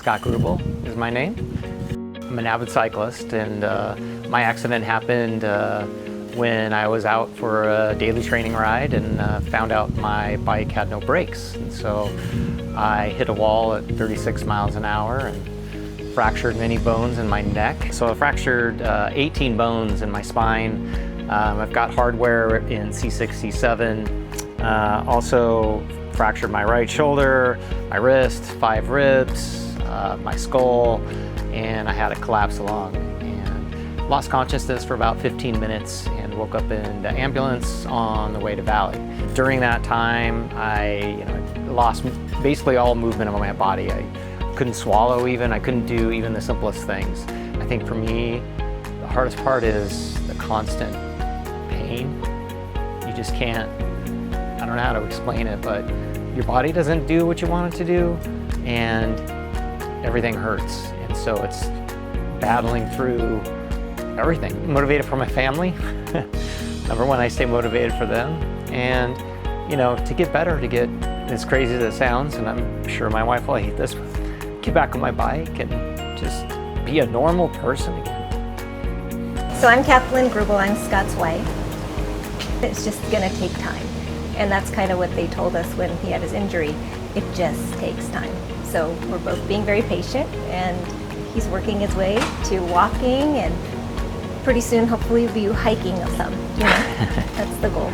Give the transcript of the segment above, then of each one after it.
Scott Grubel is my name. I'm an avid cyclist, and my accident happened when I was out for a daily training ride and found out my bike had no brakes. And so I hit a wall at 36 miles an hour and fractured many bones in my neck. So I fractured 18 bones in my spine. I've got hardware in C6, C7. Also fractured my right shoulder, my wrist, 5 ribs, my skull, and I had a collapsed lung. And lost consciousness for about 15 minutes and woke up in the ambulance on the way to Valley. During that time, I lost basically all movement of my body. I couldn't swallow even. I couldn't do even the simplest things. I think for me, the hardest part is the constant pain. You just can't, I don't know how to explain it, but your body doesn't do what you want it to do, and everything hurts. And so it's battling through everything. I'm motivated for my family. Number one, I stay motivated for them. And, to get better, to get, as crazy as it sounds, and I'm sure my wife will hate this, but get back on my bike and just be a normal person again. So I'm Kathleen Grubel, I'm Scott's wife. It's just gonna take time. And that's kind of what they told us when he had his injury. It just takes time. So we're both being very patient, and he's working his way to walking, and pretty soon hopefully we'll be hiking some. That's the goal.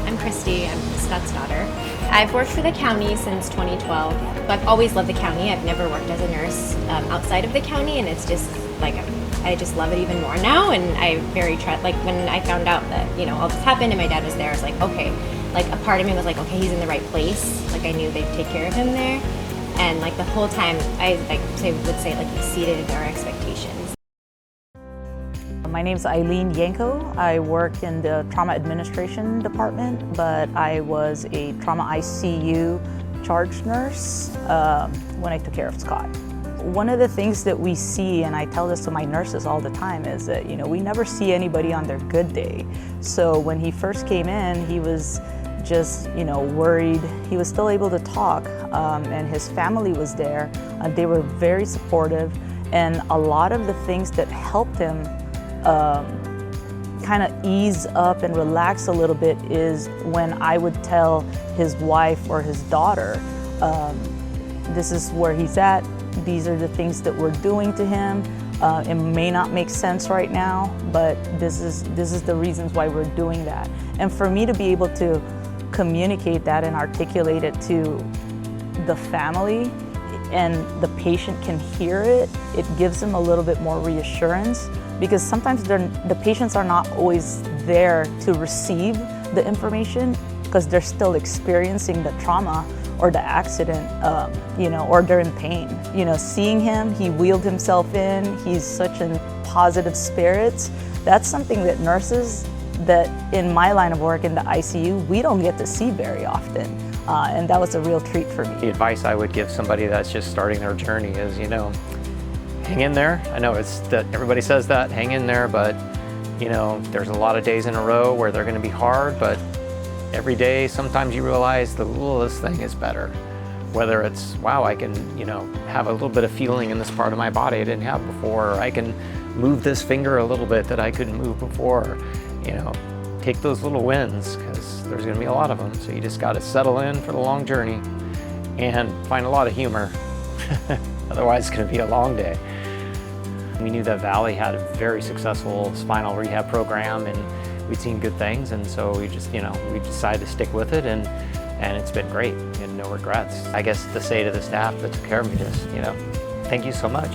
I'm Christy, I'm Scott's daughter. I've worked for the county since 2012. I've always loved the county. I've never worked as a nurse outside of the county, and it's just like I just love it even more now. And I when I found out that all this happened and my dad was there, I was like, okay, like a part of me was like, okay, he's in the right place. Like I knew they'd take care of him there, and like the whole time I would say like exceeded our expectations. My name's Eileen Yanko. I work in the trauma administration department, but I was a trauma ICU charge nurse when I took care of Scott. One of the things that we see, and I tell this to my nurses all the time, is that we never see anybody on their good day. So when he first came in, he was just worried. He was still able to talk, and his family was there. They were very supportive, and a lot of the things that helped him kind of ease up and relax a little bit is when I would tell his wife or his daughter, this is where he's at, these are the things that we're doing to him. It may not make sense right now, but this is the reasons why we're doing that. And for me to be able to communicate that and articulate it to the family, and the patient can hear it, it gives them a little bit more reassurance, because sometimes the patients are not always there to receive the information because they're still experiencing the trauma or the accident, or they're in pain. Seeing him, he wheeled himself in, he's such in positive spirits. That's something that nurses that in my line of work in the ICU, we don't get to see very often. And that was a real treat for me. The advice I would give somebody that's just starting their journey is, hang in there. I know that everybody says that, hang in there, but there's a lot of days in a row where they're gonna be hard, but every day, sometimes you realize that, this thing is better. Whether it's, wow, I can, have a little bit of feeling in this part of my body I didn't have before, or I can move this finger a little bit that I couldn't move before. Take those little wins, because there's gonna be a lot of them. So you just gotta settle in for the long journey and find a lot of humor. Otherwise, it's gonna be a long day. We knew that Valley had a very successful spinal rehab program, and we'd seen good things, and so we just, we decided to stick with it, and it's been great, and no regrets. I guess to say to the staff that took care of me, just, thank you so much.